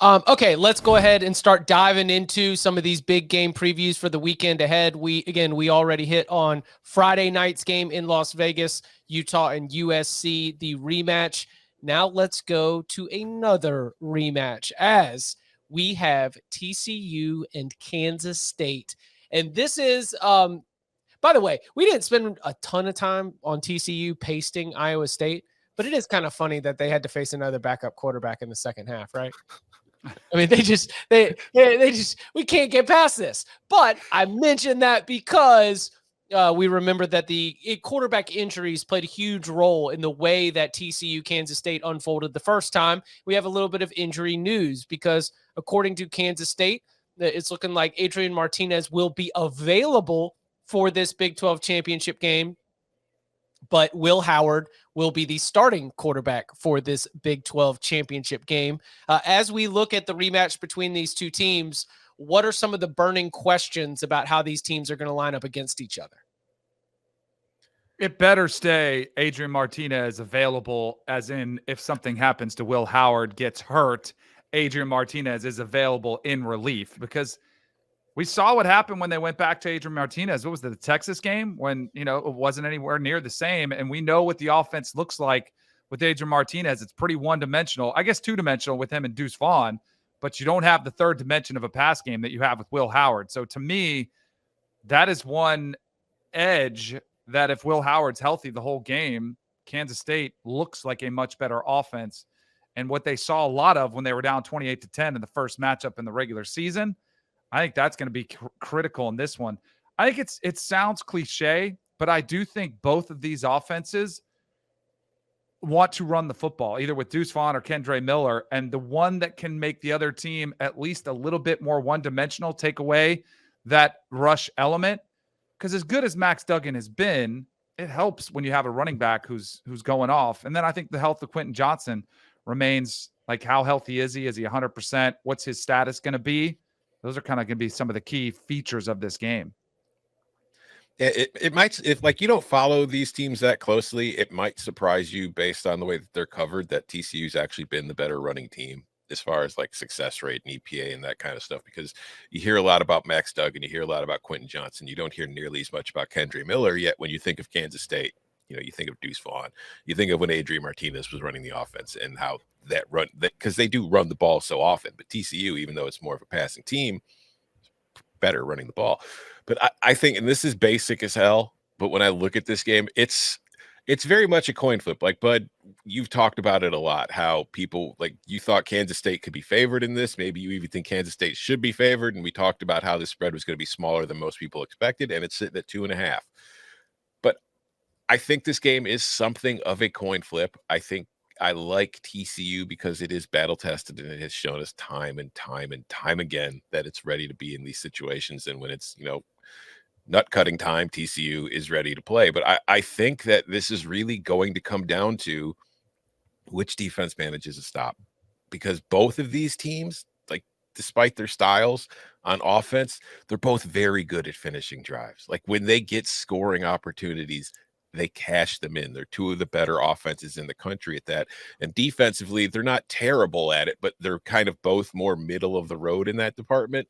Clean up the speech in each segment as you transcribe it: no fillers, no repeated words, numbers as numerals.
Okay, let's go ahead and start diving into some of these big game previews for the weekend ahead. We already hit on Friday night's game in Las Vegas, Utah and USC, the rematch. Now let's go to another rematch as we have TCU and Kansas State. And this is, by the way, we didn't spend a ton of time on TCU pasting Iowa State, but it is kind of funny that they had to face another backup quarterback in the second half, right? I mean, we can't get past this. But I mentioned that because we remember that the quarterback injuries played a huge role in the way that TCU Kansas State unfolded the first time. We have a little bit of injury news because according to Kansas State, it's looking like Adrian Martinez will be available for this Big 12 championship game, but Will Howard will be the starting quarterback for this Big 12 championship game. As we look at the rematch between these two teams, what are some of the burning questions about how these teams are going to line up against each other? It better stay Adrian Martinez available, as in if something happens to Will Howard, gets hurt, Adrian Martinez is available in relief, because we saw what happened when they went back to Adrian Martinez. What was the Texas game when, it wasn't anywhere near the same? And we know what the offense looks like with Adrian Martinez. It's pretty one-dimensional. I guess two-dimensional with him and Deuce Vaughn, but you don't have the third dimension of a pass game that you have with Will Howard. So to me, that is one edge that if Will Howard's healthy the whole game, Kansas State looks like a much better offense. And what they saw a lot of when they were down 28-10 in the first matchup in the regular season, I think that's going to be critical in this one. I think it sounds cliche, but I do think both of these offenses want to run the football, either with Deuce Vaughn or Kendre Miller. And the one that can make the other team at least a little bit more one-dimensional, take away that rush element. Because as good as Max Duggan has been, it helps when you have a running back who's going off. And then I think the health of Quentin Johnson remains, like, how healthy is he? Is he 100%? What's his status going to be? Those are kind of going to be some of the key features of this game. Yeah, it might, if like you don't follow these teams that closely, it might surprise you based on the way that they're covered that TCU's actually been the better running team as far as like success rate and EPA and that kind of stuff, because you hear a lot about Max Duggan, you hear a lot about Quentin Johnson. You don't hear nearly as much about Kendre Miller, yet when you think of Kansas State, you think of Deuce Vaughn, you think of when Adrian Martinez was running the offense and how that run, because they do run the ball so often. But TCU, even though it's more of a passing team, better running the ball. But I think, and this is basic as hell, but when I look at this game, it's very much a coin flip. Like, Bud, you've talked about it a lot, how people, like, you thought Kansas State could be favored in this. Maybe you even think Kansas State should be favored. And we talked about how the spread was going to be smaller than most people expected, and it's sitting at 2.5. But I think this game is something of a coin flip. I think I like TCU because it is battle tested, and it has shown us time and time and time again that it's ready to be in these situations. And when it's, nut cutting time, TCU is ready to play. But I think that this is really going to come down to which defense manages a stop, because both of these teams, like, despite their styles on offense, they're both very good at finishing drives. Like, when they get scoring opportunities, they cash them in. They're two of the better offenses in the country at that. And defensively, they're not terrible at it, but they're kind of both more middle of the road in that department.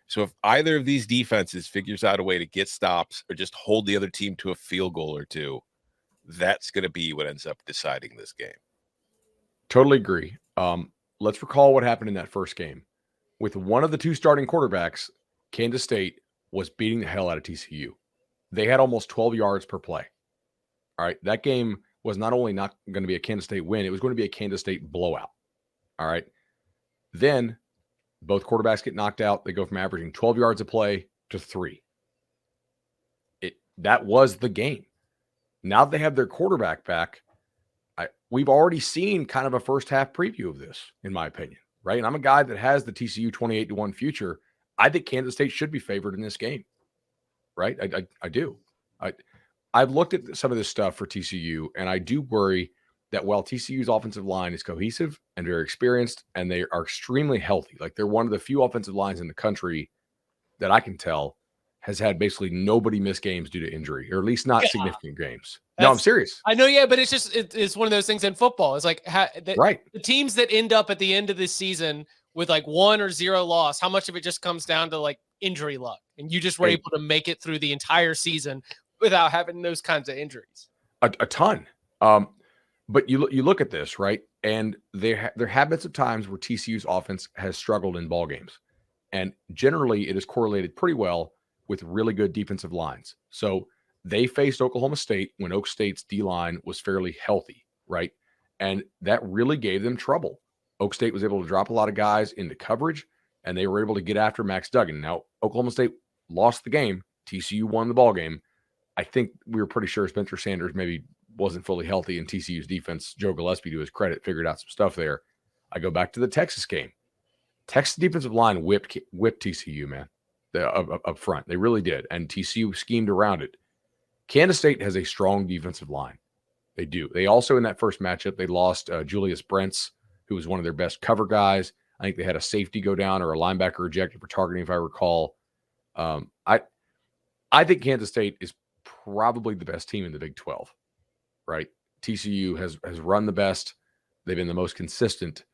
So if either of these defenses figures out a way to get stops or just hold the other team to a field goal or two, that's going to be what ends up deciding this game. Totally agree. Let's recall what happened in that first game. With one of the two starting quarterbacks, Kansas State was beating the hell out of TCU. They had almost 12 yards per play. All right. That game was not only not going to be a Kansas State win, it was going to be a Kansas State blowout. All right. Then both quarterbacks get knocked out. They go from averaging 12 yards a play to 3. That was the game. Now that they have their quarterback back, we've already seen kind of a first half preview of this, in my opinion, right? And I'm a guy that has the TCU 28-1 future. I think Kansas State should be favored in this game, right? I do. I've looked at some of this stuff for TCU, and I do worry that while TCU's offensive line is cohesive and very experienced, and they are extremely healthy, like they're one of the few offensive lines in the country that I can tell has had basically nobody miss games due to injury, or at least not significant games. No, I'm serious. I know, yeah, but it's one of those things in football. It's like right. The teams that end up at the end of this season with like 1 or 0 loss, how much of it just comes down to like injury luck, and you just were able to make it through the entire season without having those kinds of injuries? A ton. But you look at this, right? And there have been some times where TCU's offense has struggled in ball games. And generally it is correlated pretty well with really good defensive lines. So they faced Oklahoma State when Oak State's D-line was fairly healthy, right? And that really gave them trouble. Oak State was able to drop a lot of guys into coverage, and they were able to get after Max Duggan. Now, Oklahoma State lost the game. TCU won the ball game. I think we were pretty sure Spencer Sanders maybe wasn't fully healthy, and TCU's defense, Joe Gillespie, to his credit, figured out some stuff there. I go back to the Texas game. Texas defensive line whipped TCU, man, up front. They really did, and TCU schemed around it. Kansas State has a strong defensive line. They do. They also, in that first matchup, they lost Julius Brents, who was one of their best cover guys. I think they had a safety go down or a linebacker rejected for targeting, if I recall. I think Kansas State is probably the best team in the Big 12, right? TCU has run the best. They've been the most consistent.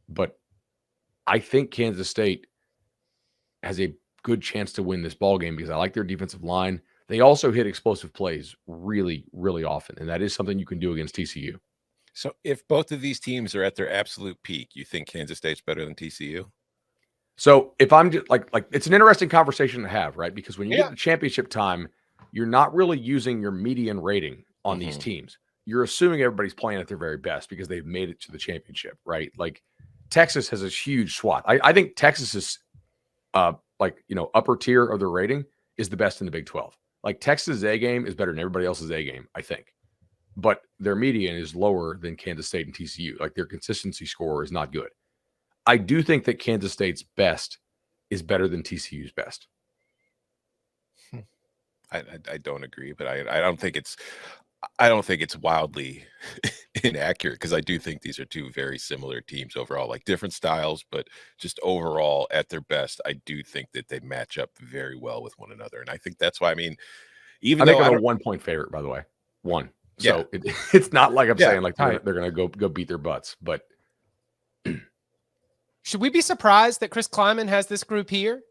But I think Kansas State has a good chance to win this ball game because I like their defensive line. They also hit explosive plays really, really often, and that is something you can do against TCU. So if both of these teams are at their absolute peak, you think Kansas State's better than TCU? So if I'm just like it's an interesting conversation to have, right? Because when you get to championship time, you're not really using your median rating on these teams. You're assuming everybody's playing at their very best because they've made it to the championship, right? Like Texas has a huge swath. I think Texas is upper tier of their rating is the best in the Big 12. Like Texas' A game is better than everybody else's A game, I think. But their median is lower than Kansas State and TCU. Like their consistency score is not good. I do think that Kansas State's best is better than TCU's best. I don't agree, but I don't think it's wildly inaccurate because I do think these are two very similar teams overall, like different styles, but just overall at their best, I do think that they match up very well with one another. And I think that's why, I mean, even though I'm a 1 point favorite, by the way, 1. So it's not like I'm saying like they're going to go beat their butts, but should we be surprised that Chris Kleiman has this group here?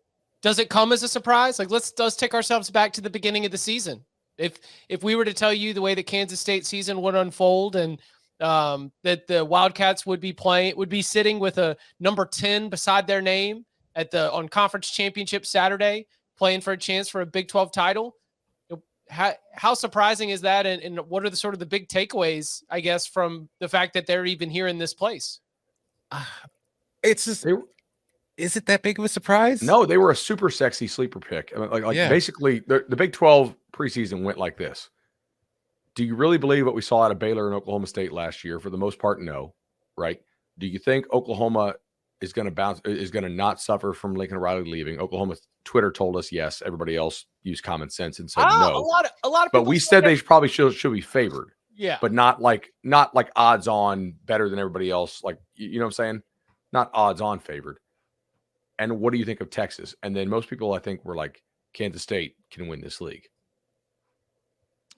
Does it come as a surprise? Like let's take ourselves back to the beginning of the season. If we were to tell you the way the Kansas State season would unfold and that the Wildcats would be sitting with a number 10 beside their name on Conference Championship Saturday, playing for a chance for a Big 12 title, how surprising is that? And what are the sort of the big takeaways, I guess, from the fact that they're even here in this place? It's just, is it that big of a surprise? No, they were a super sexy sleeper pick. I mean, basically the Big 12 preseason went like this. Do you really believe what we saw out of Baylor and Oklahoma State last year? For the most part, no. Right? Do you think Oklahoma is going to not suffer from Lincoln Riley leaving? Oklahoma Twitter told us yes. Everybody else used common sense and said no. A lot of but we said they probably should be favored. Yeah. But not like odds on better than everybody else. Like, you know what I'm saying? Not odds on favored. And what do you think of Texas? And then most people, I think, were like, Kansas State can win this league.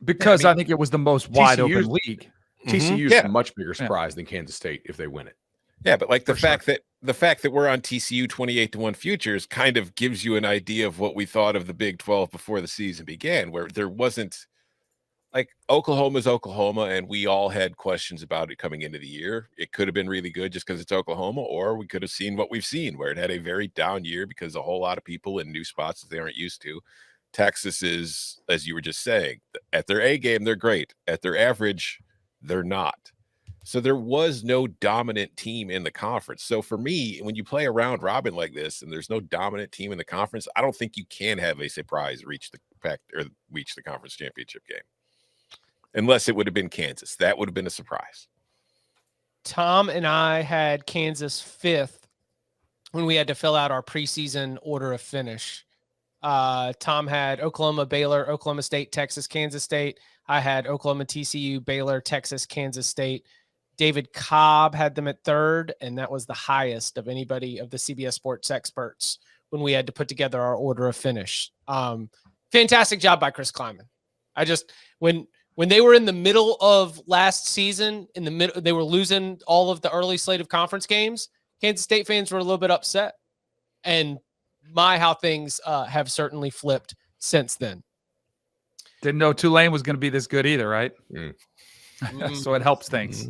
Because I think it was the most wide open league. TCU is a much bigger surprise than Kansas State if they win it. Yeah, but like the fact that we're on TCU 28-1 futures kind of gives you an idea of what we thought of the Big 12 before the season began, where there wasn't like Oklahoma's Oklahoma, and we all had questions about it coming into the year. It could have been really good just because it's Oklahoma, or we could have seen what we've seen, where it had a very down year because a whole lot of people in new spots that they aren't used to. Texas is, as you were just saying, at their A game, they're great. At their average, they're not. So there was no dominant team in the conference. So for me, when you play a round robin like this and there's no dominant team in the conference, I don't think you can have a surprise reach the conference championship game. Unless it would have been Kansas. That would have been a surprise. Tom and I had Kansas 5th when we had to fill out our preseason order of finish. Tom had Oklahoma, Baylor, Oklahoma State, Texas, Kansas State. I had Oklahoma, TCU, Baylor, Texas, Kansas State. David Cobb had them at 3rd, and that was the highest of anybody of the CBS Sports experts when we had to put together our order of finish. Fantastic job by Chris Kleiman. When they were in the middle of last season, they were losing all of the early slate of conference games. Kansas State fans were a little bit upset. And how things have certainly flipped since then. Didn't know Tulane was going to be this good either, right? Mm. So it helps things.